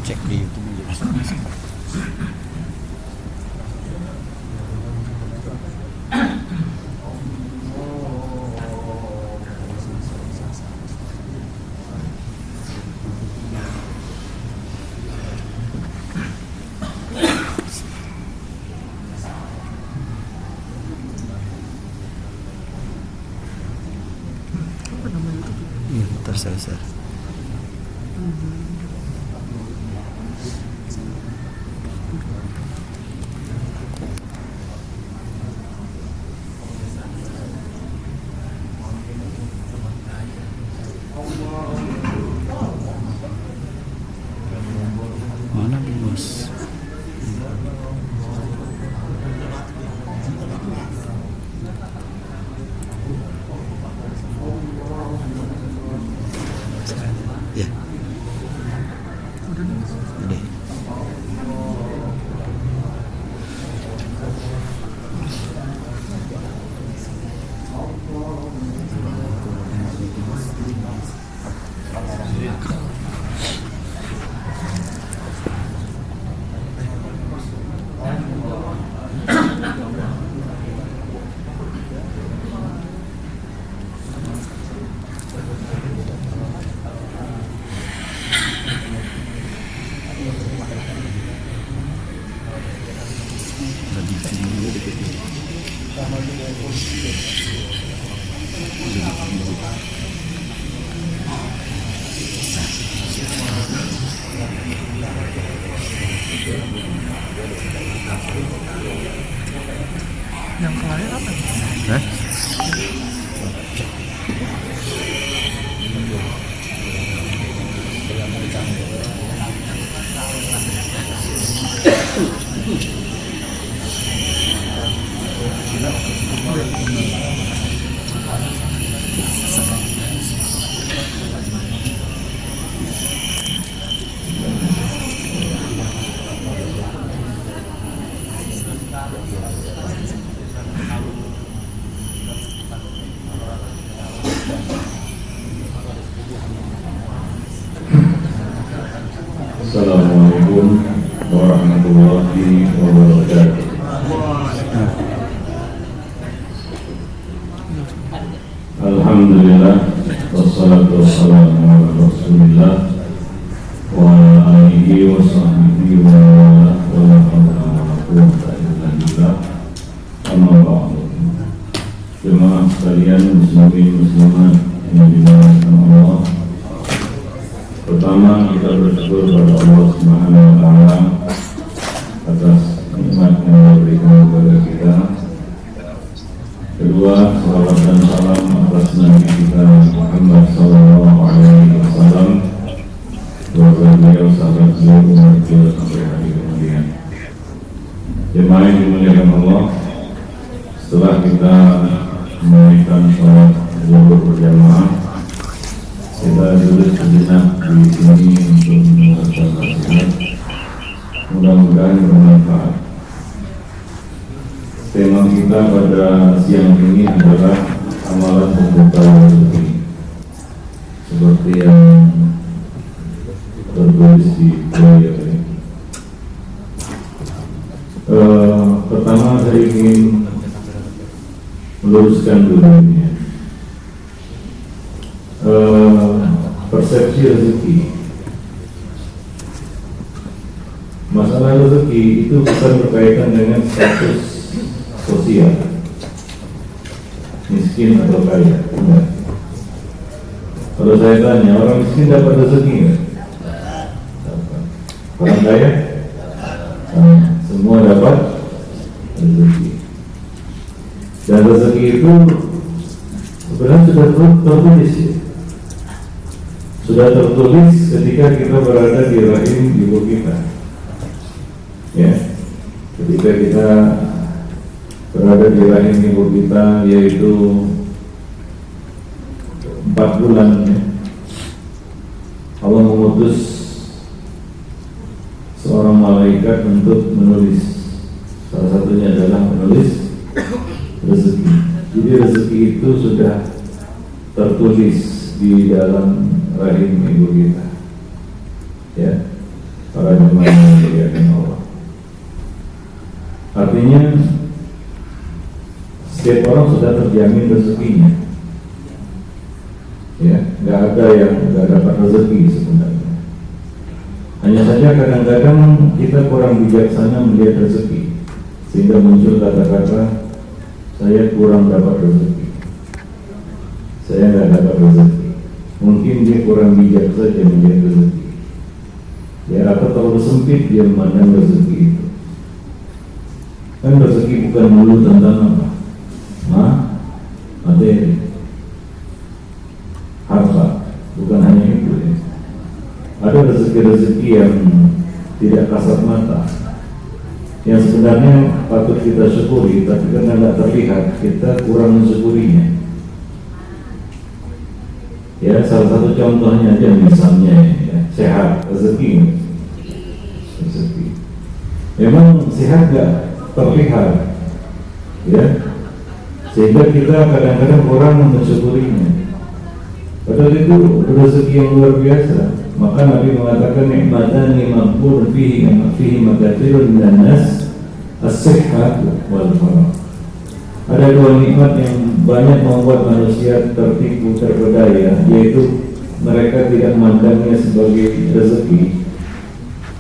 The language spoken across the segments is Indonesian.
cek di YouTube jelas. Iya, tersasar. Mana bos? Ya. Udah. Yang kemarin apa? Hah? Assalamualaikum warahmatullahi wabarakatuh. Alhamdulillah wassalatu wassalamu ala Rasulillah wa ala alihi wa sahbihi wa la hawla wa la quwwata illa billah. Amma ba'du. Jemaah sekalian muslimin muslimat yang dimuliakan Allah. Pertama, kita bersyukur kepada Allah Subhanahu wa Ta'ala atas nikmat yang diberikan kepada kita. Kedua, salawat dan salam atas Nabi kita Muhammad Sallallahu Alaihi Wasallam, keluarga beliau, sahabat beliau, umat beliau sampai hari kemudian. Jemaah yang dimuliakan Allah, setelah kita menunaikan salat zuhur berjamaah, kita duduk sejenak di sini untuk mendengarkan nasihat. Mudah-mudahan bermanfaat. Tema kita pada siang ini adalah amalan pembuka rezeki, seperti yang tertulis di proyek ini. Pertama saya ingin meluruskan dulu ini. Persepsi rezeki. Masalah rezeki itu bukan berkaitan dengan status sosial, miskin atau kaya. Enggak. Kalau saya tanya, orang miskin dapat rezeki enggak? Dapat. Orang kaya? Semua dapat rezeki. Dan rezeki itu sebenarnya sudah tertulis ya. Sudah tertulis ketika kita berada di rahim ibu kita, ya. Ketika kita berada di rahim ibu kita, yaitu 4 bulan, ya. Allah mengutus seorang malaikat untuk menulis. Salah satunya adalah menulis rezeki. Jadi rezeki itu sudah tertulis di dalam rahim ibu kita, ya. Para sebagaimana yang dimuliakan Allah. Artinya setiap orang sudah terjamin rezekinya. Ya, nggak ada yang nggak dapat rezeki sebenarnya. Hanya saja kadang-kadang kita kurang bijaksana melihat rezeki, sehingga muncul kata-kata saya kurang dapat rezeki, saya nggak dapat rezeki. Mungkin dia kurang bijak saja melihat rezeki, ya, atau terlalu sempit dia memandang rezeki itu. Kan rezeki bukan melulu tentang apa? Materi, harta, bukan hanya itu ya. Ada rezeki-rezeki yang tidak kasat mata, yang sebenarnya patut kita syukuri, tapi karena tidak terlihat, kita kurang mensyukurinya. Ya, salah satu contohnya aja misalnya ya, sehat, rezeki. Memang sehat nggak terlihat, ya, sehingga kita kadang-kadang kurang mensyukurinya. Padahal itu rezeki yang luar biasa. Maka Nabi mengatakan nikmatani maghfurun fihi makatsirun minan nas as-sihhat wal faragh. Ada dua nikmat yang banyak membuat manusia tertipu terpedaya, yaitu mereka tidak memandangnya sebagai rezeki,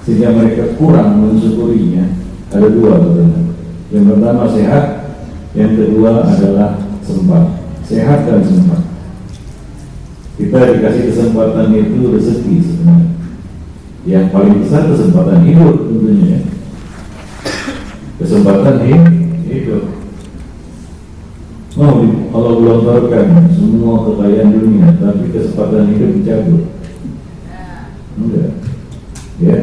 sehingga mereka kurang mensyukurinya. Ada dua katanya. Yang pertama sehat, yang kedua adalah sempat. Sehat dan sempat. Kita dikasih kesempatan itu rezeki sebenarnya. Yang paling besar kesempatan hidup tentunya. Kesempatan hidup. Allah gelontorkan semua kekayaan dunia, tapi kesempatan hidup dicabut. Enggak. Ya.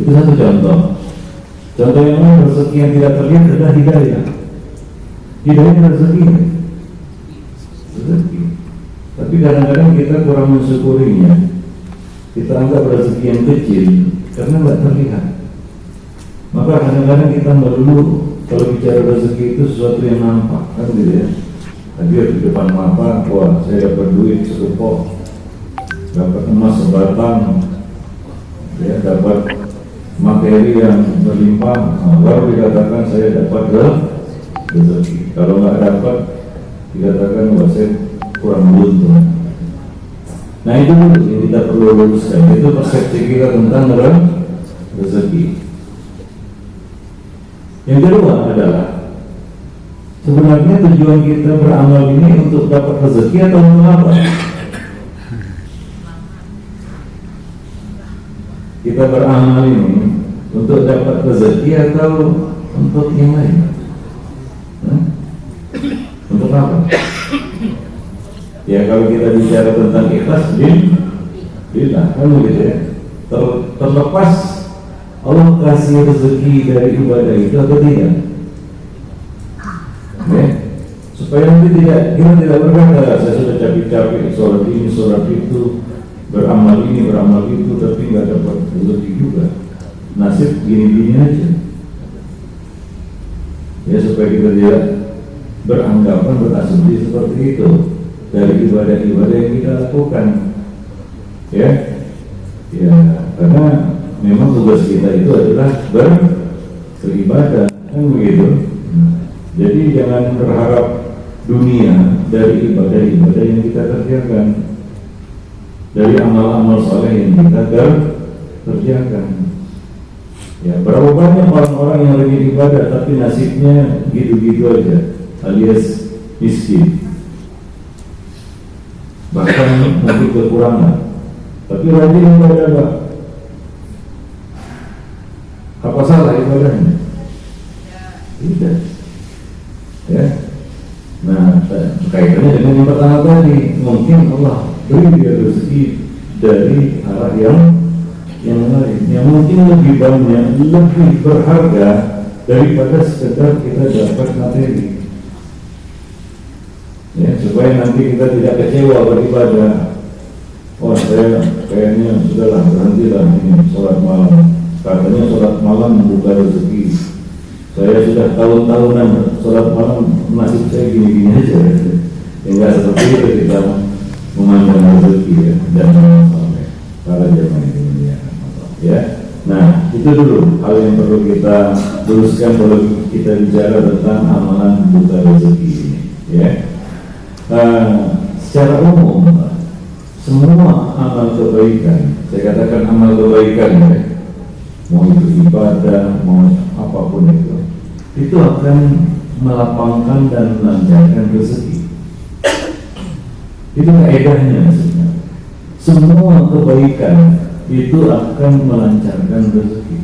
Itu satu contoh. Contoh yang lain, rezeki yang tidak terlihat adalah hidayah. Hidayah rezeki. Rezeki. Tapi kadang-kadang kita kurang mensyukurinya. Kita anggap rezeki yang kecil karena nggak terlihat. Maka kadang-kadang kita melulu kalau bicara rezeki itu sesuatu yang nampak, kan gitu ya. Hadir di depan mata, wah saya dapat duit sekepok, dapat emas sebatang, ya, dapat materi yang berlimpah, baru dikatakan saya dapat rezeki. Kalau nggak dapat, dikatakan wah saya kurang beruntung. Nah itu dulu yang kita perlu luruskan. Itu persepsi kita tentang rezeki. Yang kedua adalah sebenarnya tujuan kita beramal ini untuk dapat rezeki atau untuk apa? Kita beramal ini untuk dapat rezeki atau untuk yang lain? Untuk apa? Ya kalau kita bicara tentang ikhlas, billah, kan begitu ya. Terlepas Allah kasih rezeki dari ibadah itu atau tidak, ya, supaya nanti kita tidak berkata saya sudah capek-capek sholat ini, sholat itu, beramal ini, beramal itu, tapi nggak dapat rezeki juga. Nasib gini-gini aja. Ya supaya kita tidak beranggapan berasumsi seperti itu dari ibadah-ibadah yang kita lakukan, ya, karena memang tugas kita itu adalah beribadah, kan begitu. Jadi jangan berharap dunia dari ibadah-ibadah yang kita kerjakan, dari amal-amal saleh yang kita kerjakan. Ya, berapa banyak orang-orang yang lagi ibadah tapi nasibnya gitu-gitu aja, alias miskin, bahkan mungkin kekurangan, tapi rajin ibadah Pak. Apa salah ibadahnya? Tidak. Ya. Nah, kaitannya dengan yang pertama tadi, mungkin Allah beri dia rezeki dari arah yang lain, yang mungkin lebih banyak, lebih berharga daripada sekedar kita dapat materi. Ya, supaya nanti kita tidak kecewa beribadah. Oh, saya kayaknya sudahlah berhentilah ini sholat malam. Katanya sholat malam membuka rezeki. Saya sudah tahun-tahunan sholat malam, nasib saya gini-gini aja. Enggak seperti itu kita memandang rezeki ya, dan para jamaah ini ya. Nah, itu dulu hal yang perlu kita luruskan kalau kita bicara tentang amalan buka rezeki ini, ya. Secara umum, semua amal kebaikan, saya katakan amal kebaikan, ya, mau itu ibadah, mau apapun itu akan melapangkan dan melancarkan rezeki. Itu kaedahnya maksudnya. Semua kebaikan itu akan melancarkan rezeki.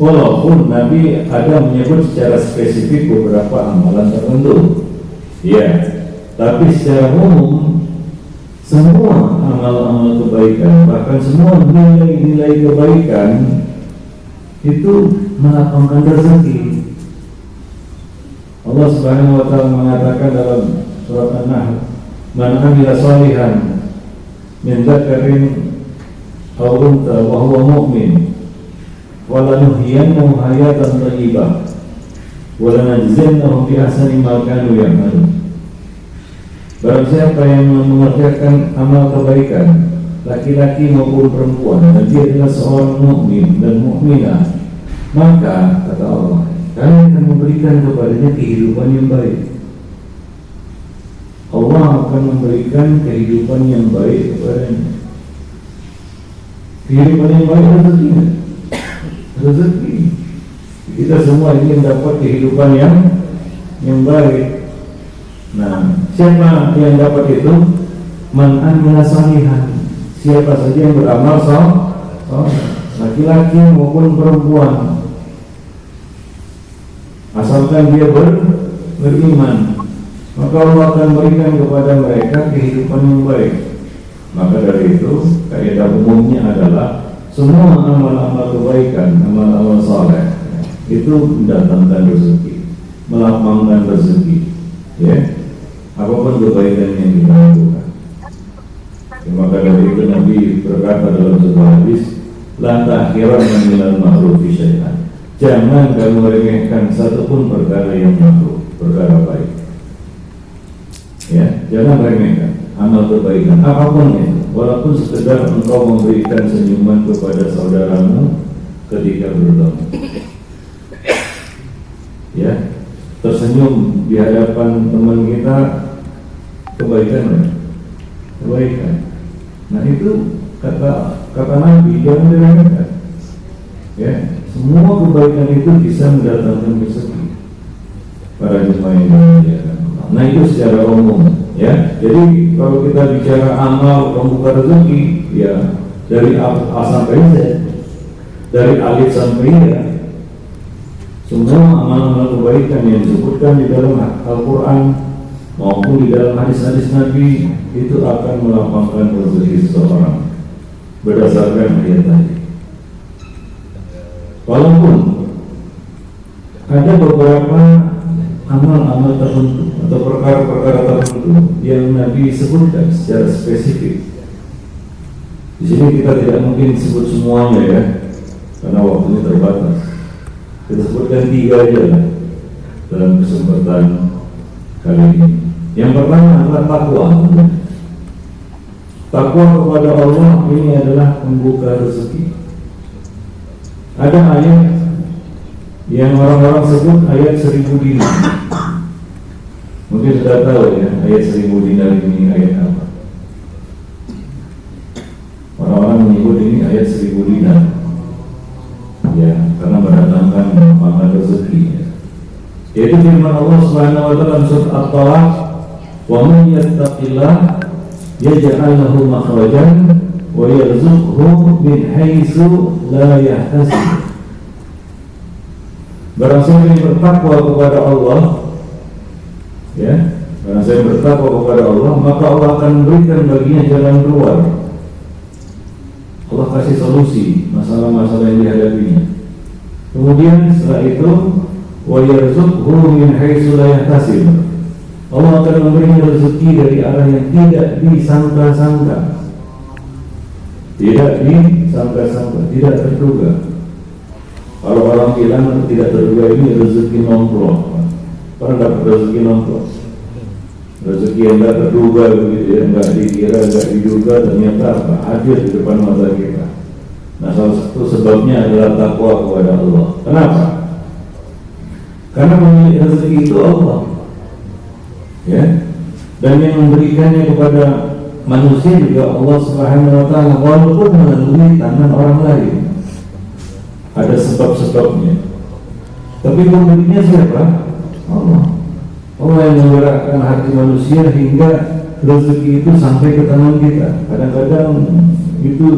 Walaupun Nabi ada menyebut secara spesifik beberapa amalan tertentu, ya, tapi secara umum semua amal-amal kebaikan, bahkan semua nilai-nilai kebaikan itu melapangkan rezeki. Allah Subhanahu wa taala mengatakan dalam surat An-Nahl, "Man 'amila shalihan min dzakarin aw untha wa huwa mu'min wa lanuhyiyannahu hayatan thayyibah wa lanajziyannahum bi ahsani ma kanu ya'malun." Barang siapa yang mengerjakan amal kebaikan, laki-laki maupun perempuan, dan dia adalah seorang mukmin dan mukminah, maka kata Allah, kami akan memberikan kepadanya kehidupan yang baik. Allah akan memberikan kehidupan yang baik kepadanya. Kehidupan yang baik rezekinya. Rezeki. Kita semua ingin dapat kehidupan yang baik. Nah, siapa yang dapat itu? Man 'amila shalihan. Siapa saja yang beramal saleh, laki-laki maupun perempuan, asalkan dia beriman, maka Allah akan berikan kepada mereka kehidupan yang baik. Maka dari itu, kaidah umumnya adalah semua amal-amal kebaikan, amal-amal saleh itu mendatangkan rezeki, melapangkan rezeki, ya. Apapun kebaikan yang kita lakukan. Maka dari itu Nabi berkata dalam sebuah hadis, "La tahqiranna minal ma'rufi syai'an." Jangan kamu remehkan satupun perkara yang makruh, perkara baik. Ya, jangan remehkan amal kebaikan apapun itu, walaupun sekedar engkau memberikan senyuman kepada saudaramu ketika bertemu. Ya, tersenyum di hadapan teman kita, kebaikan. Nah itu kata Nabi, jangan diremehkan. Ya, semua kebaikan itu bisa mendatangkan rezeki. Para jemaah yang dimuliakan. Nah itu secara umum, ya. Jadi kalau kita bicara amal pembuka rezeki, ya dari A sampai Z, dari alif sampai ya, semua amal-amal kebaikan yang disebutkan di dalam Al-Quran maupun di dalam hadis-hadis Nabi itu akan melapangkan rezeki seseorang berdasarkan ayat tadi. Walaupun ada beberapa amal-amal tertentu atau perkara-perkara tertentu yang Nabi sebutkan secara spesifik. Di sini kita tidak mungkin sebut semuanya, ya, karena waktunya terbatas. Kita sebutkan 3 aja lah dalam kesempatan kali ini. Yang pertama adalah takwa. Takwa kepada Allah ini adalah membuka rezeki. Ada ayat yang orang-orang sebut ayat 1000 dinar. Mungkin sudah tahu ya, ayat 1000 dinar ini ayat apa. Orang-orang menyebut ini ayat 1000 dinar, ya, karena mendatangkan lapangkan rezeki, ya. Yaitu firman Allah Subhanahu wa taala dalam surat At-Talaq, "Wa man yattaqillah yaj'al lahu makhrajan wa yarzuqhu min haitsu la yahtasib." Barang siapa yang bertakwa kepada Allah, ya, barang siapa yang bertakwa kepada Allah, maka Allah akan berikan baginya jalan keluar. Allah kasih solusi masalah-masalah yang dihadapinya. Kemudian setelah itu, wa yarzuqhu min haitsu la yahtasib. Allah akan memberinya rezeki dari arah yang tidak disangka-sangka. Tidak disangka-sangka, tidak terduga. Kalau orang bilang tidak terduga ini rezeki nomplok. Pernah dapat rezeki nomplok? Rezeki yang tidak terduga begitu, yang tidak dikira, tidak diduga, ternyata apa? Hadir di depan mata kita. Nah, salah satu sebabnya adalah takwa kepada Allah. Kenapa? Karena pemilik rezeki itu Allah, ya. Dan yang memberikannya kepada manusia juga Allah Subhanahu wa Ta'ala, walaupun melalui tangan orang lain. Ada sebab-sebabnya. Tapi pemiliknya siapa? Allah. Allah yang menggerakkan hati manusia hingga rezeki itu sampai ke tangan kita. Kadang-kadang itu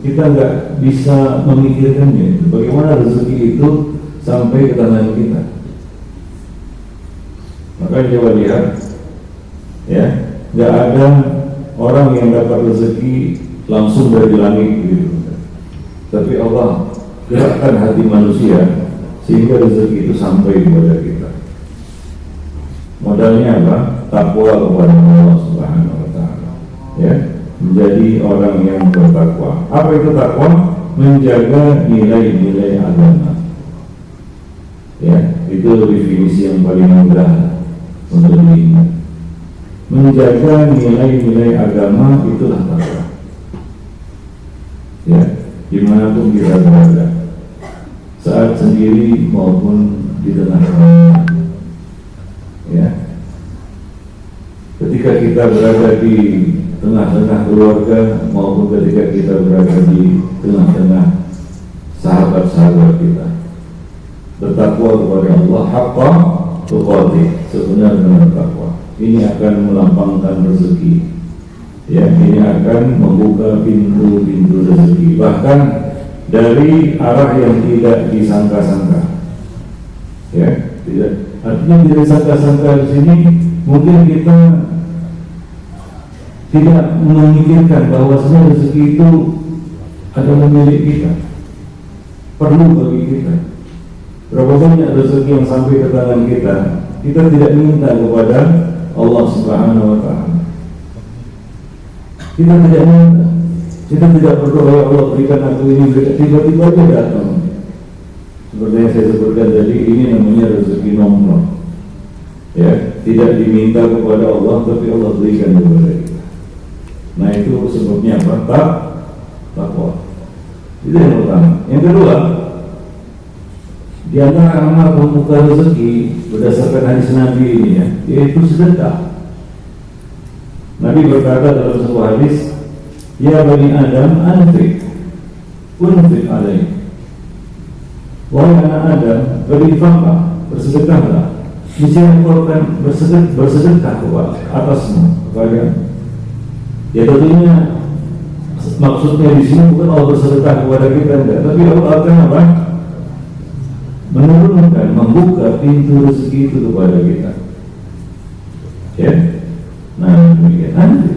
kita nggak bisa memikirkannya. Bagaimana rezeki itu sampai ke tangan kita? Maka coba lihat, ya, nggak ada orang yang dapat rezeki langsung dari langit gitu. Tapi Allah gerakkan hati manusia sehingga rezeki itu sampai kepada kita. Modalnya apa? Takwa kepada Allah Subhanahu wa Ta'ala, ya, menjadi orang yang bertakwa. Apa itu takwa? Menjaga nilai-nilai agama, ya. Itu definisi yang paling mudah untuk diingat. Menjaga nilai-nilai agama itulah takwa, ya, dimanapun kita berada, saat sendiri maupun di tengah orang, ya. Ketika kita berada di tengah-tengah keluarga maupun ketika kita berada di tengah-tengah sahabat-sahabat kita, bertakwa kepada Allah haqqa tuqatih, sebenarnya bertakwa. Ini akan melapangkan rezeki, ya, ini akan membuka pintu-pintu rezeki, bahkan dari arah yang tidak disangka-sangka, ya. Tidak, artinya tidak disangka-sangka di sini mungkin kita tidak memikirkan bahwa sebenarnya rezeki itu adalah milik kita, perlu bagi kita. Berapa banyak rezeki yang sampai ke tangan kita, kita tidak minta kepada Allah Subhanahu wa Ta'ala. Kita tidak minta, kita tidak berdoa, ya Allah berikan aku ini, tiba-tiba aja datang. Seperti yang saya sebutkan tadi, ini namanya rezeki nomor, ya, tidak diminta kepada Allah tapi Allah berikan kepada kita. Nah, itu sebabnya apa? Takwa. Itu yang pertama. Yang kedua, di antara amal pembuka rezeki berdasarkan hadis Nabi ini, ya, yaitu sedekah. Nabi berkata dalam sebuah hadis, ya bani Adam, anfiq alaih. Wahai anak Adam, berinfaklah, bersedekahlah. Niscaya engkau akan bersedekah kepada atasmu, kepada. Ya tentunya maksudnya di sini bukan Allah bersedekah kepada kita, enggak, tapi Allah akan apa? Menurunkan, membuka pintu rezeki itu kepada kita, ya. Nah, demikian nanti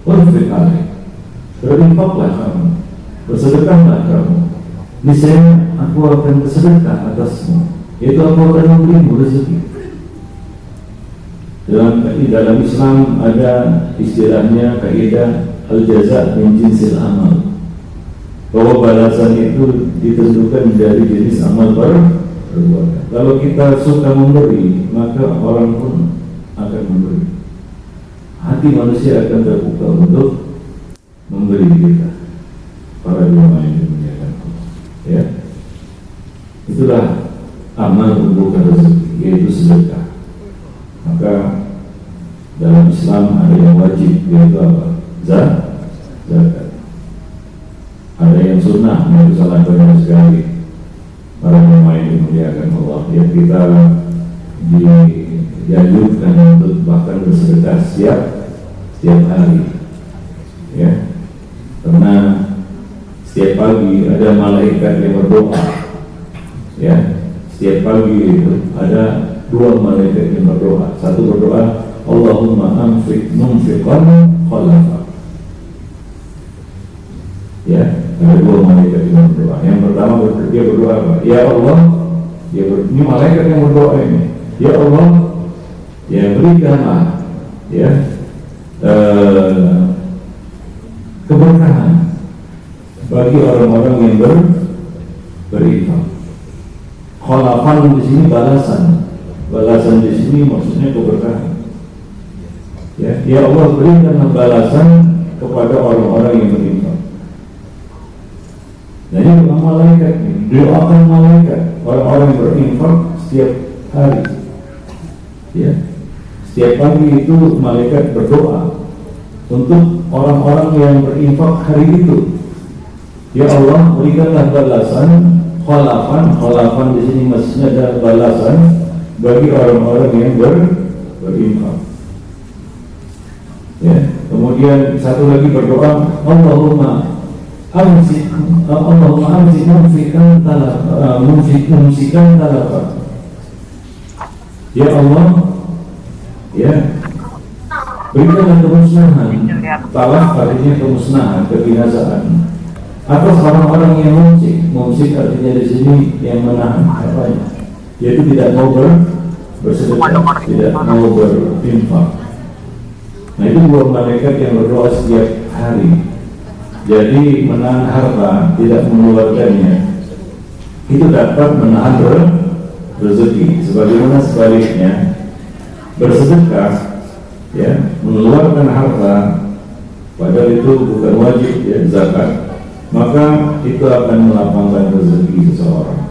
konflik alaih, berinfaklah kamu, bersedekahlah kamu, niscaya aku akan bersedekah atasmu, yaitu aku akan memberimu rezeki. Dalam Islam ada istilahnya kaidah al-jaza' min jinsil amal, bahwa balasan itu ditentukan dari jenis amal perbuatan. Kalau kita suka memberi, maka orang pun akan memberi. Hati manusia akan terbuka untuk memberi kita. Para ulama yang dimuliakan Allah, ya. Itulah amal membuka rezeki, yaitu sedekah. Maka dalam Islam ada yang wajib, yaitu apa? Zakat. Ada yang sunnah, yaitu salat banyak sekali. Para ulama yang dimuliakan Allah, yang kita dianjurkan untuk bahkan bersedekah setiap hari, ya. Karena setiap pagi ada malaikat yang berdoa, ya. Setiap pagi itu ada dua malaikat yang berdoa. Satu berdoa, Allahumma anfiq munfiqan khalafa, ya. Ada dua malaikat yang berdoa. Yang pertama dia berdoa apa? Ya Allah, ini malaikat yang berdoa ini. Ya Allah, ya berikanlah, ya, keberkahan bagi orang-orang yang berinfak. Khalafan di sini balasan di sini maksudnya keberkahan. Ya Allah berikanlah balasan kepada orang-orang yang berinfak. Nah ini doa malaikat, doakan malaikat orang-orang yang berinfak setiap hari. Ya, setiap pagi itu malaikat berdoa untuk orang-orang yang berinfak hari itu. Ya Allah, berikanlah balasan khalafan di sini maksudnya ada balasan bagi orang-orang yang berinfak. Ya, kemudian satu lagi berdoa, Allahumma amsik mumsikan talafa. Ya Allah, ya, berikanlah kemusnahan, talaf artinya kemusnahan, kebinasaan atas orang-orang yang mumsik artinya di sini yang menahan hartanya, yaitu tidak mau bersedekah, tidak mau berinfak. Nah itu dua malaikat yang berdoa setiap hari. Jadi menahan harta, tidak mengeluarkannya, itu dapat menahan rezeki. Sebagaimana sebaliknya bersedekah, ya, mengeluarkan harta, padahal itu bukan wajib, ya, zakat, maka itu akan melapangkan rezeki seseorang.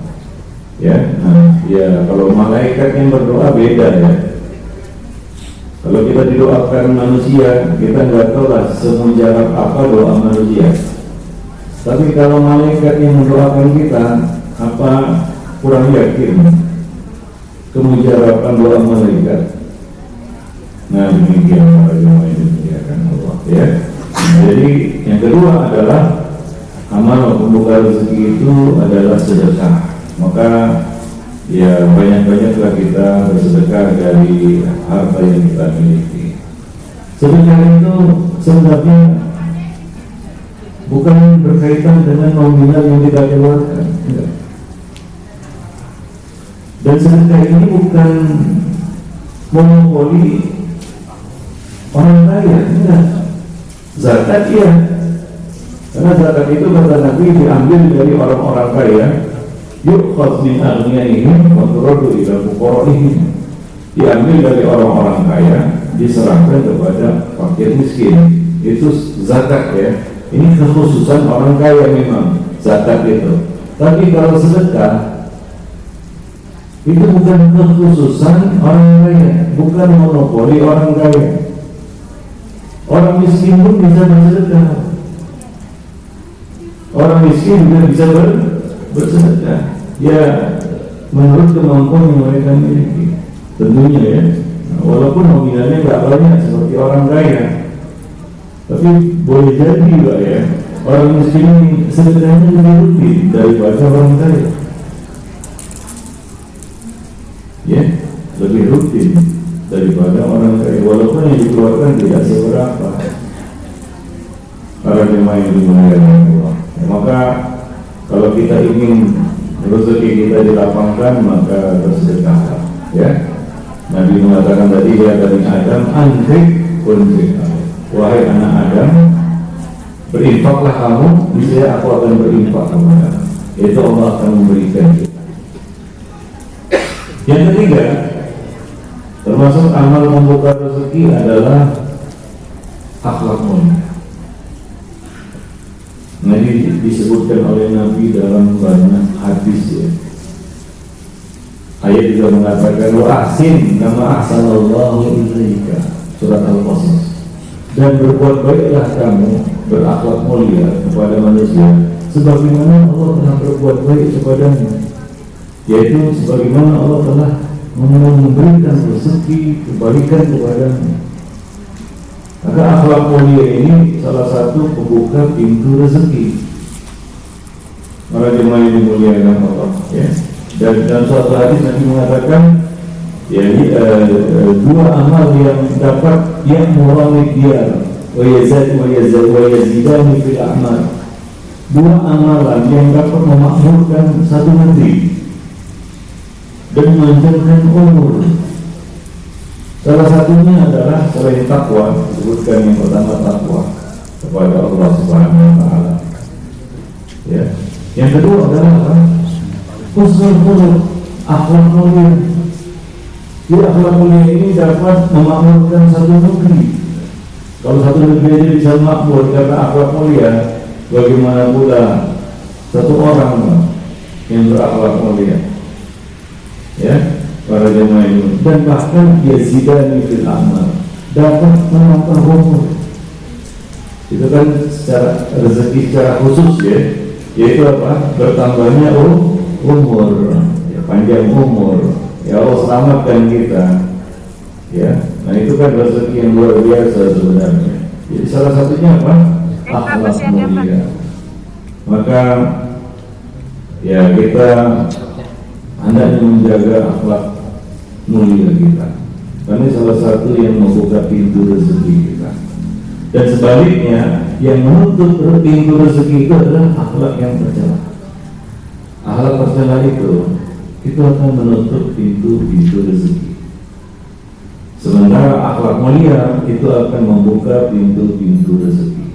Ya, nah, ya kalau malaikat yang berdoa beda, ya. Kalau kita didoakan manusia, kita nggak tahu lah semujarab apa doa manusia. Tapi kalau malaikat yang mendoakan kita, apa kurang yakin kemujaraban doa malaikat. Nah demikian para jemaah yang dimuliakan Allah, ya. Jadi yang kedua adalah amal pembuka rezeki itu adalah sedekah. Maka ya banyak-banyaklah kita bersedekah dari harta yang kita miliki. Sedekah itu sebenarnya bukan berkaitan dengan nominal yang kita keluarkan, enggak. Dan sedekah ini bukan monopoli orang kaya, enggak. Zakat iya, karena zakat itu kata Nabi diambil dari orang-orang kaya. Yukhaz min aghniyahim wa turadu ila fuqara'ihim, diambil dari orang-orang kaya, diserahkan kepada fakir miskin. Itu zakat, ya. Ini kekhususan orang kaya memang zakat itu. Tapi kalau sedekah itu bukan kekhususan orang kaya, bukan monopoli orang kaya. Orang miskin pun bisa bersedekah. Orang miskin juga bisa bersedekah, ya menurut kemampuan yang mereka miliki, tentunya, ya. Walaupun nominalnya nggak banyak seperti orang kaya, tapi boleh jadi juga, ya, orang miskin ini sedekahnya lebih rutin daripada orang kaya, ya, lebih rutin daripada orang kaya, walaupun yang dikeluarkan tidak seberapa. Para jemaah yang dimuliakan Allah, ya, maka kalau kita ingin rezeki kita dilapangkan, maka bersedekah, ya. Nabi mengatakan tadi, ya dari Adam, anfik unfik, wahai anak Adam, berinfaklah kamu, niscaya aku akan berinfak kepada, itu Allah akan memberikan kita. Yang ketiga, termasuk amal membuka rezeki adalah akhlak mulia. Nah ini disebutkan oleh Nabi dalam banyak hadis, ya. Ayat juga mengatakan wa ahsin kama ahsanallahu ilaika, surat Al-Qasas, dan berbuat baiklah kamu, berakhlak mulia kepada manusia sebagaimana Allah telah berbuat baik kepadanya, yaitu sebagaimana Allah telah memberikan rezeki kebaikan kepadanya. Maka akhlak mulia ini salah satu pembuka pintu rezeki. Para jemaah yang dimuliakan Allah, ya. Dan dalam suatu hadis Nabi mengatakan, ya, dua amal yang dapat yang murani dia, wa yazidani fil a'mal. Dua amalan yang dapat memakmurkan satu negeri dan memanjangkan umur. Salah satunya adalah selain takwa, disebutkan yang pertama takwa kepada Allah Subhanahu wa taala. Ya. Yang kedua adalah husnul khuluq, akhlak mulia. Jadi akhlak mulia ini dapat memakmurkan satu negeri. Kalau satu negeri ini bisa makmur karena akhlak mulia, bagaimana pula satu orang yang berakhlak mulia, ya, para jemaah ini, dan bahkan yazidani fil amal, dapat menambah umur. Itu kan secara rezeki secara khusus, ya, yaitu apa? Bertambahnya umur, ya, panjang umur. Ya Allah selamatkan kita, ya. Nah itu kan rezeki yang luar biasa sebenarnya. Jadi salah satunya apa? Akhlak mulia. Maka ya kita hendaknya menjaga akhlak mulia kita, karena salah satu yang membuka pintu rezeki kita. Dan sebaliknya, yang menutup pintu rezeki itu adalah akhlak yang tercela. Akhlak tercela itu akan menutup pintu-pintu rezeki. Sementara akhlak mulia itu akan membuka pintu-pintu rezeki.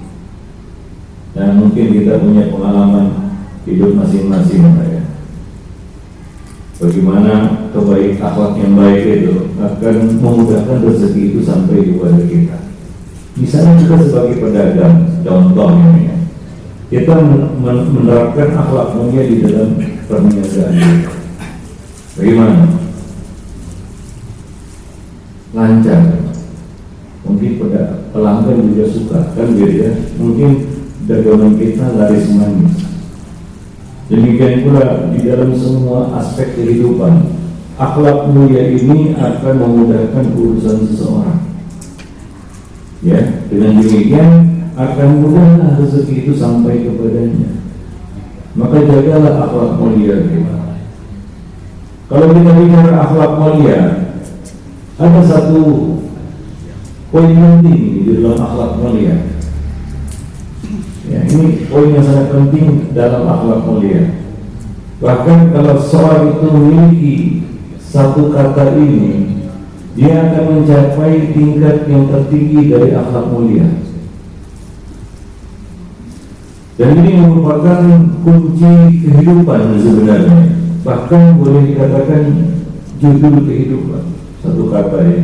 Dan mungkin kita punya pengalaman hidup masing-masing, ya. Bagaimana akhlak yang baik itu akan memudahkan rezeki itu sampai kepada kita. Misalnya kita sebagai pedagang, contoh ini, kita menerapkan akhlak mulia di dalam perniagaan kita. Bagaimana? Lancar. Mungkin pada pelanggan juga suka, kan beda. Mungkin dagangan kita laris manis. Demikian pula di dalam semua aspek kehidupan, akhlak mulia ini akan memudahkan urusan seseorang. Ya, dengan demikian akan mudah rezeki itu sampai kepadanya. Maka jagalah akhlak mulia kita. Kalau kita bicara akhlak mulia, ada satu poin penting di dalam akhlak mulia. Ya, ini poin yang sangat penting dalam akhlak mulia. Bahkan kalau seorang itu memiliki satu kata ini, dia akan mencapai tingkat yang tertinggi dari akhlak mulia. Dan ini merupakan kunci kehidupan sebenarnya. Bahkan boleh dikatakan judul kehidupan, satu kata ya.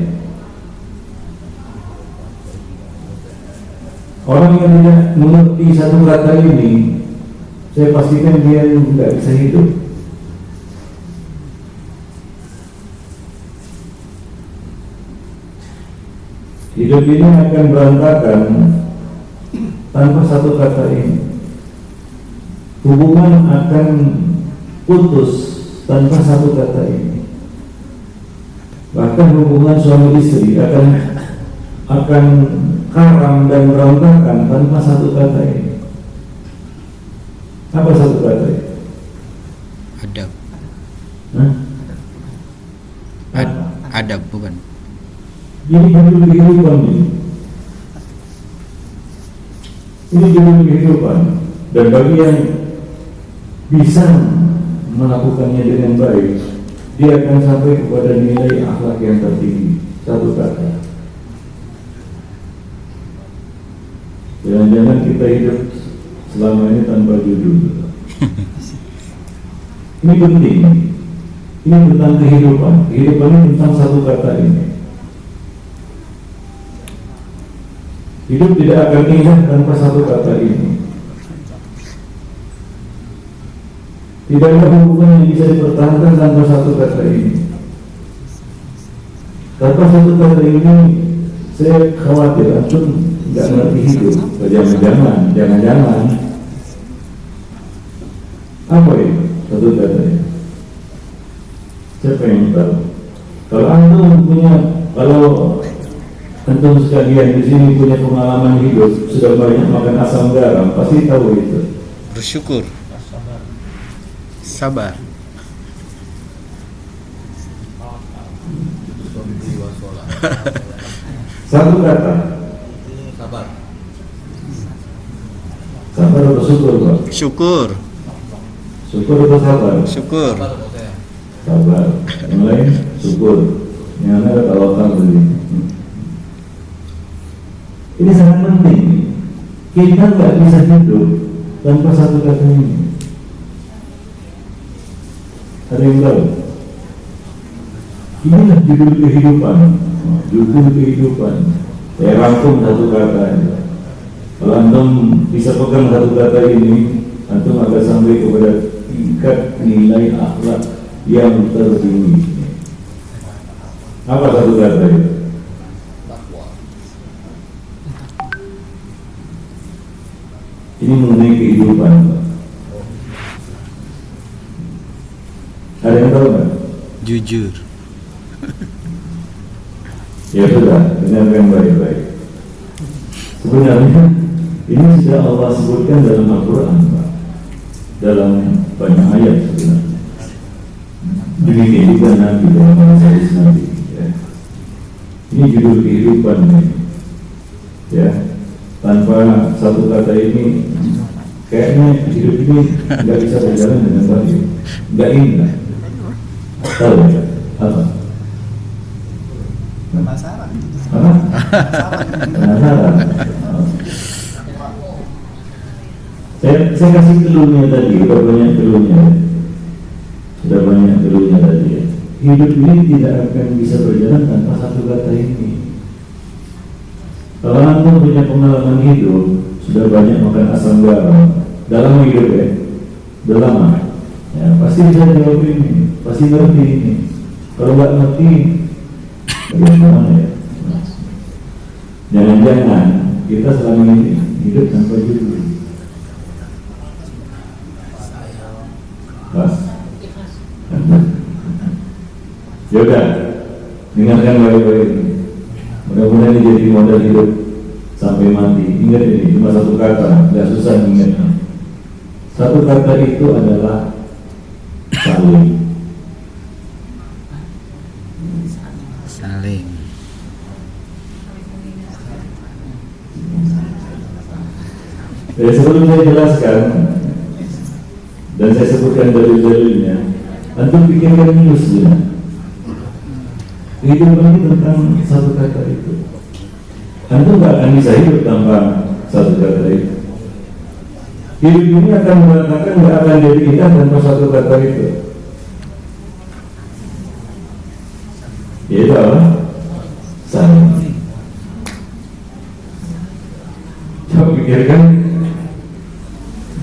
Orang yang tidak mengerti satu kata ini, saya pastikan dia tidak bisa hidup. Hidup ini akan berantakan tanpa satu kata ini. Hubungan akan putus tanpa satu kata ini. Bahkan hubungan suami istri akan karam dan berantakan tanpa satu kata ini. Apa satu kata ini? Adab. Hah? Adab bukan. Ini judul kehidupan ini. Ini judul kehidupan. Dan bagi yang bisa melakukannya dengan baik, dia akan sampai kepada nilai akhlak yang tertinggi. Satu kata. Jangan-jangan kita hidup selama ini tanpa judul. Ini penting. Ini tentang kehidupan. Kehidupan ini tentang satu kata ini. Hidup tidak akan indah tanpa satu kata ini. Tidak ada hubungan yang bisa dipertahankan tanpa satu kata ini. Tanpa satu kata ini, saya khawatir antum nggak ngerti hidup. Jangan-jangan apa itu satu kata ini? Siapa yang tahu? Kalau antum sekalian di sini punya pengalaman hidup, sudah banyak makan asam garam, pasti tahu itu. Bersyukur. Sabar. Satu kata. Sabar atau syukur, Pak? Syukur. Syukur atau sabar? Syukur. Sabar. Yang lain syukur. Yang lain ada tawakal tadi. Ini sangat penting. Kita nggak bisa hidup tanpa satu kata ini. Ada yang tahu? Inilah judul kehidupan. Judul kehidupan. Saya rangkum satu kata. Kalau antum bisa pegang satu kata ini, antum akan sampai kepada tingkat nilai akhlak yang tertinggi. Apa satu kata itu? Ini mengenai kehidupan. Ada yang tahu nggak? Jujur. Ya sudah, dengarkan baik-baik. Sebenarnya ini sudah Allah sebutkan dalam Al-Quran, Pak. Dalam banyak ayat sebenarnya. Demi kehidupan Nabi dalam hadis Nabi. Ya. Ini judul kehidupan ini. Ya, tanpa satu kata ini, kayaknya hidup ini nggak bisa berjalan dengan baik, nggak indah. Tahu ya? Apa? Penasaran. Apa? Penasaran. Saya kasih telurnya tadi, sudah banyak telurnya tadi. Ya. Hidup ini tidak akan bisa berjalan tanpa satu kata ini. Kalau antum punya pengalaman hidup, sudah banyak makan asam garam dalam hidup ya, udah lama, ya pasti bisa jawab ini, pasti ngerti ini. Kalau nggak ngerti, bagaimana ya? Jangan-jangan kita selama ini hidup tanpa judul. Pas. Yaudah, dengarkan baik-baik. Mudah-mudahan ini jadi modal hidup sampai mati. Ingat ini, cuma satu kata, tidak susah ingatnya. Satu kata itu adalah saling. Saling. Jadi sebelum saya jelaskan dan saya sebutkan dalil-dalilnya, antum pikirkan news ya. Hidup ini tentang satu kata itu. Antum nggak akan bisa hidup tanpa satu kata itu. Hidup ini akan mengatakan nggak akan jadi indah tanpa satu kata itu. Yaitu apa? Saling. Coba pikirkan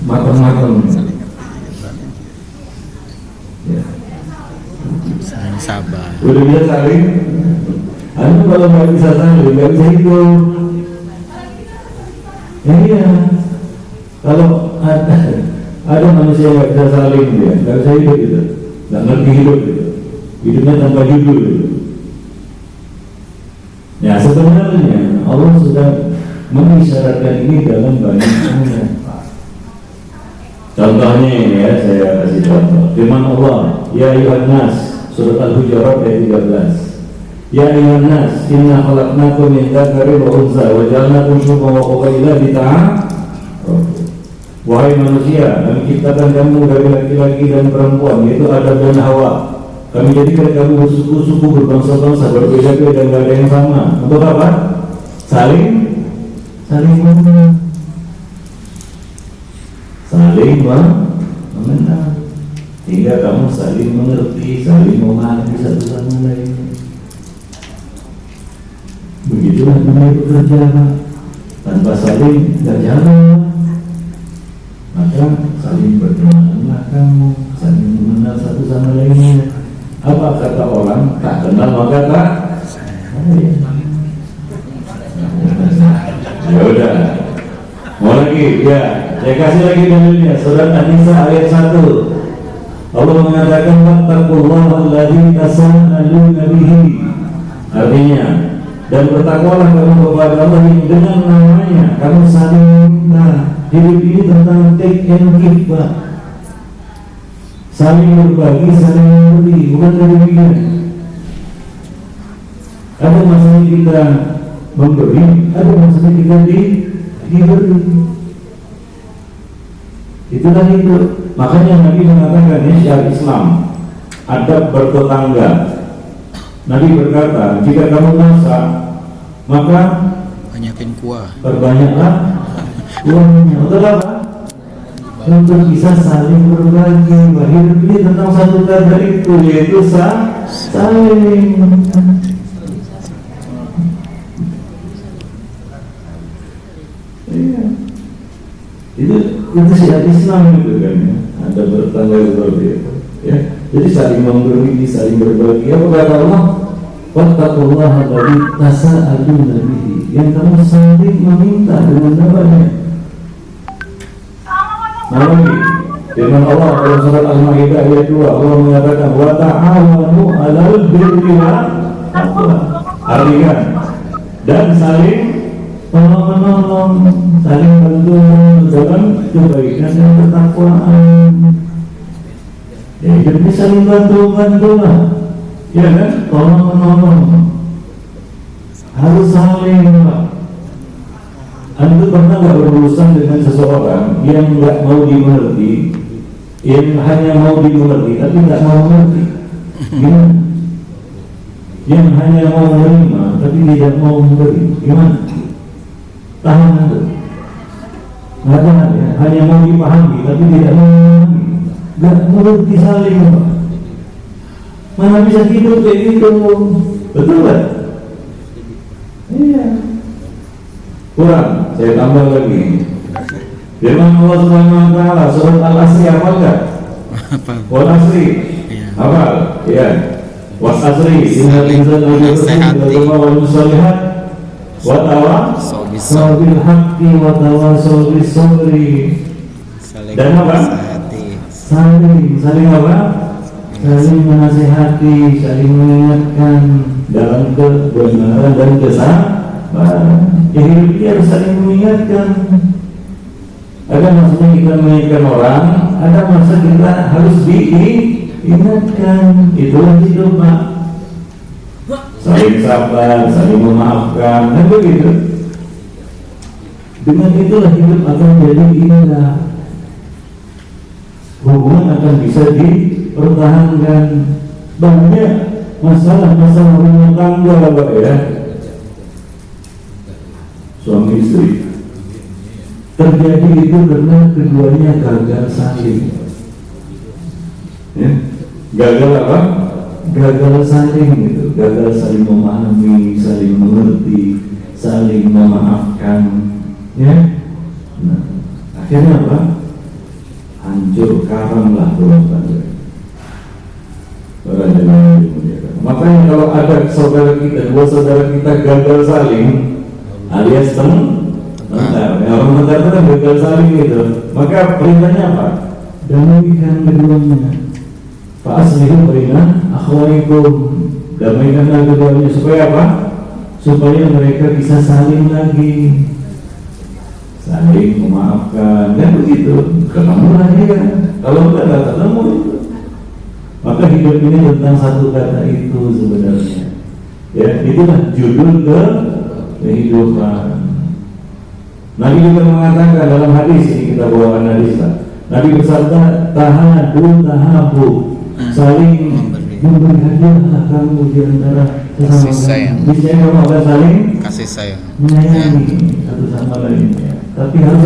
matang-matang. Ya. Saling sabar. Udah bisa saling. Anda kalau nggak bisa saling, nggak bisa hidup. Ya, iya. Kalau ada manusia yang nggak bisa saling, dia nggak bisa hidup gitu, nggak ngerti hidup gitu. Hidupnya tanpa judul gitu. Ya sebenarnya Allah sudah mengisyaratkan ini dalam banyak ayat. Contohnya ini ya, saya kasih contoh. Firman Allah, ya ayyuhan nas, surat Al-Hujurat ayat 13. Ya ayyuhan nas, inna khalaqnakum min dzakarin wa untha wa ja'alnakum syu'uban wa qabaila lita'arafu. Wahai manusia, kami ciptakan kamu dari laki-laki dan perempuan, yaitu Adam dan Hawa. Kami jadikan kamu bersuku-suku, berbangsa-bangsa, berbeda-beda, tidak ada yang sama. Untuk apa? Saling mengenal. Saling mengenal. Sehingga kamu saling mengerti, saling memahami satu sama lain. Begitulah dunia bekerja, tanpa saling tidak jalan. Maka saling berkenalanlah kamu, saling mengenal satu sama lainnya. Apa kata orang? Tak kenal maka tak sayang. Ya udah, mau lagi? Ya, saya kasih lagi dalilnya. Surat An-Nisa ayat 1. Allah mengatakan wattaqullaha alladzi tasaaluna bihi. Artinya, dan bertakwalah kamu kepada Allah yang dengan namanya kamu saling minta. Hidup ini tentang take and give, Pak. Saling berbagi, saling memberi, bukan demikian. Ada masanya kita memberi, ada masanya kita diberi. Itulah itu. Makanya Nabi mengatakan ya syiar Islam, adab bertetangga. Nabi berkata, jika kamu masak, maka Banyakin kuah. perbanyaklah kuahnya. Untuk apa? Untuk bisa saling berbagi. Hidup ini tentang satu kata itu, yaitu saling. Iya. Itu itu syiar Islam gitu kan ya. Ada bertangga seperti itu ya. Jadi saling memberi, saling berbagi. Apa kata Allah? Wattaqullaha alladzi tasaaluna bihi, yang kamu saling meminta dengan namanya. Lagi firman Allah dalam surat Al-Maidah ayat 2, Allah mengatakan wa ta'awanu 'alal birri wat taqwa. Artinya dan saling menolong, saling bantu dalam kebaikan dan ketakwaan. Ya, jadi saling bantu-bantulah. Ya kan? Tolong menolong. Harus saling, Pak. Anda pernah nggak berurusan dengan seseorang yang nggak mau dimengerti, yang hanya mau dimengerti tapi nggak mau mengerti? Gimana? Yang hanya mau menerima tapi tidak mau memberi, gimana? Tahan itu. Nggak tahan ya? Hanya mau dipahami tapi tidak mau memahami. Nggak mengerti saling, Pak. Mana bisa hidup kayak gitu? Betul kan? Iya. Kurang, saya tambah lagi. Firman Allah Subhanahu wa taala surat Al-Asri, hafal enggak? Wal asri. Hafal? Iya. Was asri, innal insana lafi wal musalihat wa tawasaw bil haqqi wa tawasaw bis sabri. Dan apa? Saling apa? Saling menasihati, saling mengingatkan dalam kebenaran dan kesabaran. Hidup dia harus saling mengingatkan. Ada masanya kita mengingatkan orang, ada masa kita harus diingatkan. Itulah hidup, Pak. Saling sabar, saling memaafkan, dan begitu. Dengan itulah hidup akan jadi indah. Hubungan akan bisa dipertahankan. Banyak masalah-masalah rumah tangga, Pak ya, suami istri terjadi itu karena keduanya gagal saling. Ya? Gagal apa? Gagal saling gitu. Gagal saling memahami, saling mengerti, saling memaafkan. Ya? Nah, akhirnya apa? Hancur karamlah rumah tangga. Makanya kalau ada saudara kita, dua saudara kita gagal saling, alias tengkar, orang tengkar itu kan gagal saling gitu. Maka perintahnya apa? Damaikan keduanya. Fa aslihu baina akhwaikum. Damaikanlah keduanya supaya apa? Supaya mereka bisa saling lagi, saling memaafkan, dan begitu. Ketemu lagi kan? Kalau tidak ketemu itu. Maka hidup ini tentang satu kata itu sebenarnya. Ya, itulah judul kehidupan. Nabi juga mengatakan dalam hadis ini, kita bawakan hadis lah. Nabi bersabda, tahabu, saling memberi hadiahlah kamu di antara sesama. Bisa kamu akan saling kasih sayang, menyayangi satu sama lainnya. Tapi harus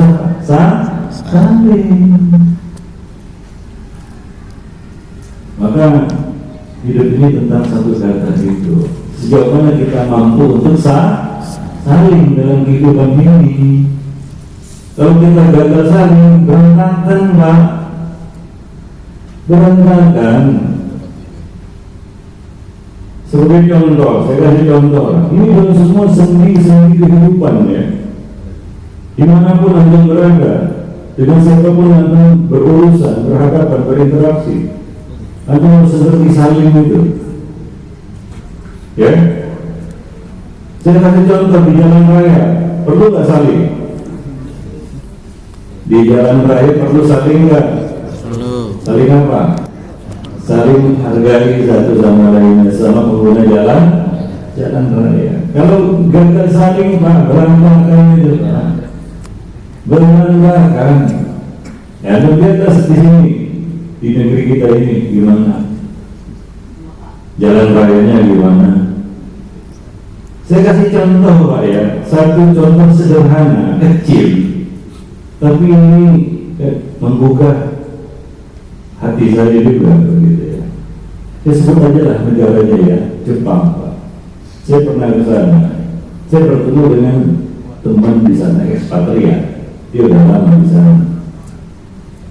saling. Maka hidup ini tentang satu kata itu. Sejauh mana kita mampu untuk saling dalam kehidupan ini. Kalau kita gagal saling, berantakan, Pak. Berantakan. Sebagai contoh, saya kasih contoh. Ini dalam semua sendi-sendi kehidupan ya. Dimanapun Anda berada, dengan siapapun Anda berurusan, berhadapan, berinteraksi, Anda harus seperti saling itu. Ya. Saya kasih contoh di jalan raya, perlu nggak saling? Di jalan raya perlu saling nggak? perlu. Saling apa? Saling menghargai satu sama lainnya selama pengguna jalan raya. Kalau gagal saling, Pak, berantakan itu, Pak. Berantakan. Ya, di atas di sini, di negeri kita ini gimana? Jalan rayanya gimana? Saya kasih contoh, Pak ya, satu contoh sederhana, kecil, tapi ini membuka hati saya juga, begitu ya. Saya sebut aja lah negaranya ya, Jepang, Pak. Saya pernah ke sana, saya bertemu dengan teman di sana, ekspatriat, dia udah lama di sana.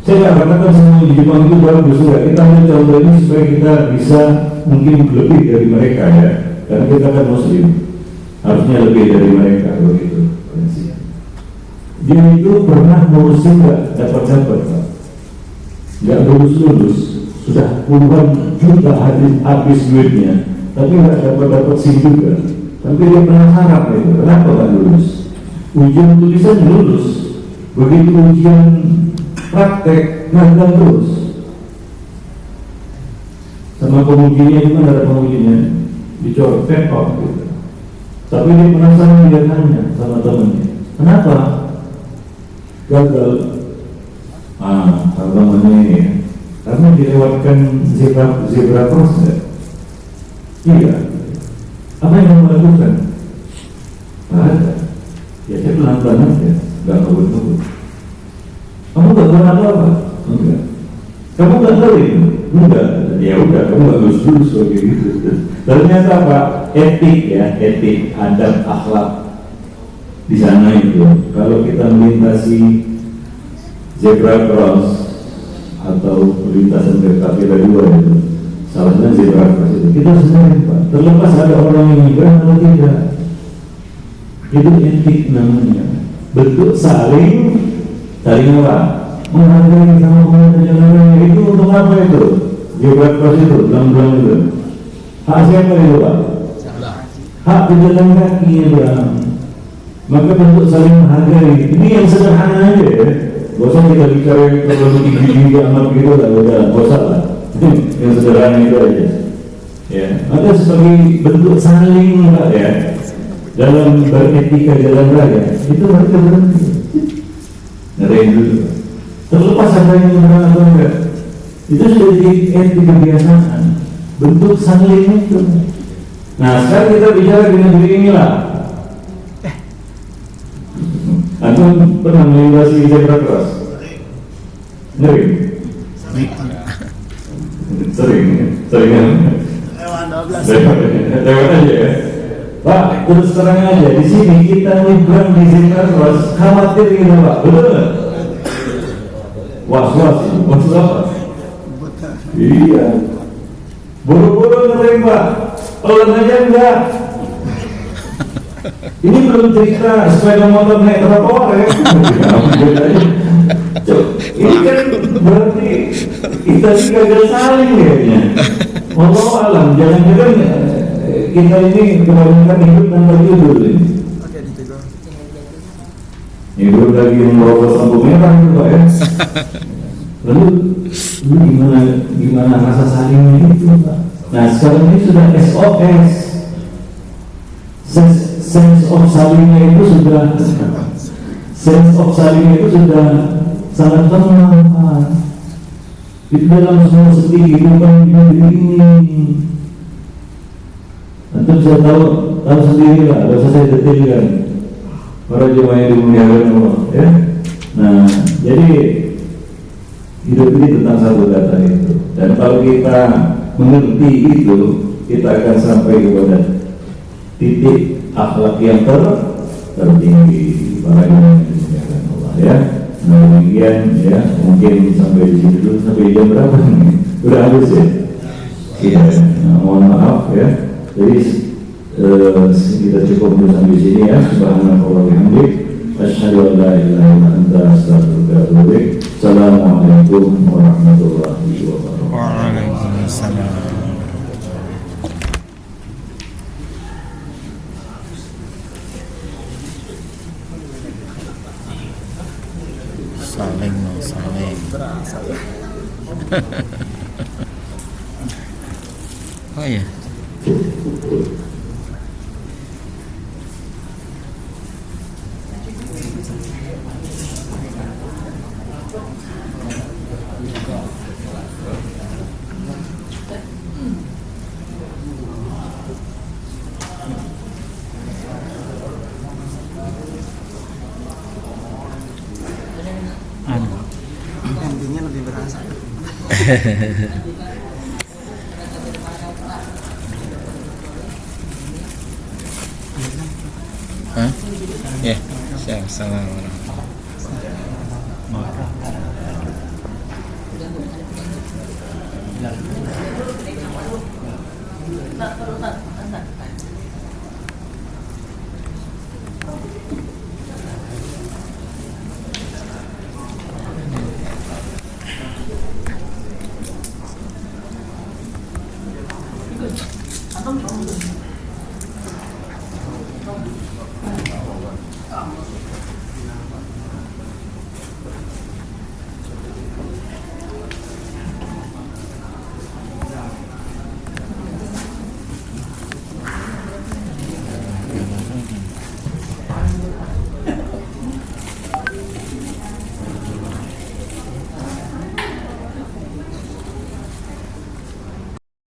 Saya nggak katakan semua di Jepang itu bagus, enggak. Kita ambil contoh ini supaya kita bisa mungkin lebih dari mereka ya, karena kita kan muslim, harusnya lebih dari mereka begitu. Dia itu pernah ngurusin nggak dapat Pak, nggak lulus, sudah puluhan juta habis duitnya, tapi nggak dapat SIM juga. Tapi dia penasaran itu, kenapa nggak lulus? Ujian tulisan lulus, begitu ujian praktek gagal terus. Sama pengujinya itu kan ada pengujinya, dicoret kok gitu. Tapi dia penasaran, dia tanya sama temannya, kenapa gagal? Abang ini karena dilewatkan zebra cross ya? Iya. Apa yang kamu lakukan? Ada. Ya saya pelan-pelan aja, nggak ngebut-ngebut. Kamu nggak pernah apa? Enggak. Kamu nggak tahu itu? Enggak. Ya udah, kamu nggak lulus kayak gitu. Ternyata apa? Etik ya, etik, adab, akhlak di sana itu. Kalau kita melintasi zebra cross atau perlintasan kereta api dua itu, salahnya zebra cross itu kita sendiri Pak. Terlepas ada orang yang nyebrang atau tidak, itu etik namanya. Bentuk saling apa? Menghargai sama pengguna jalan. Itu untuk apa itu? Zebra cross itu, belang-belang itu. Hak siapa itu Pak? Hak pejalan kaki ya Bang. Maka bentuk saling menghargai. Ini yang sederhana aja ya. Gak usah kita bicara yang terlalu tinggi amat gitu lah, udah gak usah lah. Yang sederhana itu aja. Ya, ada sebagai bentuk saling Pak ya, dalam beretika jalan raya itu mereka berhenti. Ngerain dulu. Terlepas ada yang menerang atau enggak, itu sudah jadi etika kebiasaan. Bentuk saling itu. Nah sekarang kita bicara di negeri inilah. Antum pernah melintasi zebra cross? Sering? Sering. Lewat aja ya. Pak, terus terang aja di sini kita nyebrang di zebra cross, khawatir kita Pak, betul nggak? Was-was apa? Iya. Buru-buru ngerem Pak, pelan aja enggak. Ini belum cerita sepeda motor naik trotoar ya. Ini kan berarti kita gagal saling kayaknya. Wallahu alam, jangan-jangan kita ini kebanyakan hidup tanpa judul ini. Hidup lagi yang merokok lampu merah juga ya. Lalu gimana rasa salingnya itu Pak? Nah sekarang ini sudah SOS, sense of salingnya itu sudah sangat lemah. Itu dalam semua segi kehidupan ini. Tentu saya tahu sendiri lah, gak usah saya detailkan. Para jemaah yang dimuliakan Allah ya. Nah, jadi hidup ini tentang satu data itu. Dan kalau kita mengerti itu, kita akan sampai kepada titik akhlak yang tertinggi. Para jemaah yang dimuliakan Allah ya. Nah, demikian ya, mungkin sampai di sini dulu. Sampai jam berapa nih? Udah habis ya? Iya. Nah, mohon maaf ya. Jadi kita cukup dulu sampai sini ya. Subhanallah wa bihamdik, asyhadu an la ilaha illa anta, astaghfiruka wa atubu ilaik. Assalamualaikum warahmatullahi wabarakatuh. Waalaikumsalam. Saling. Oh ya. Endingnya lebih berasa. Hah? Ya, siap. Assalamualaikum warahmatullahi wabarakatuh. jalan.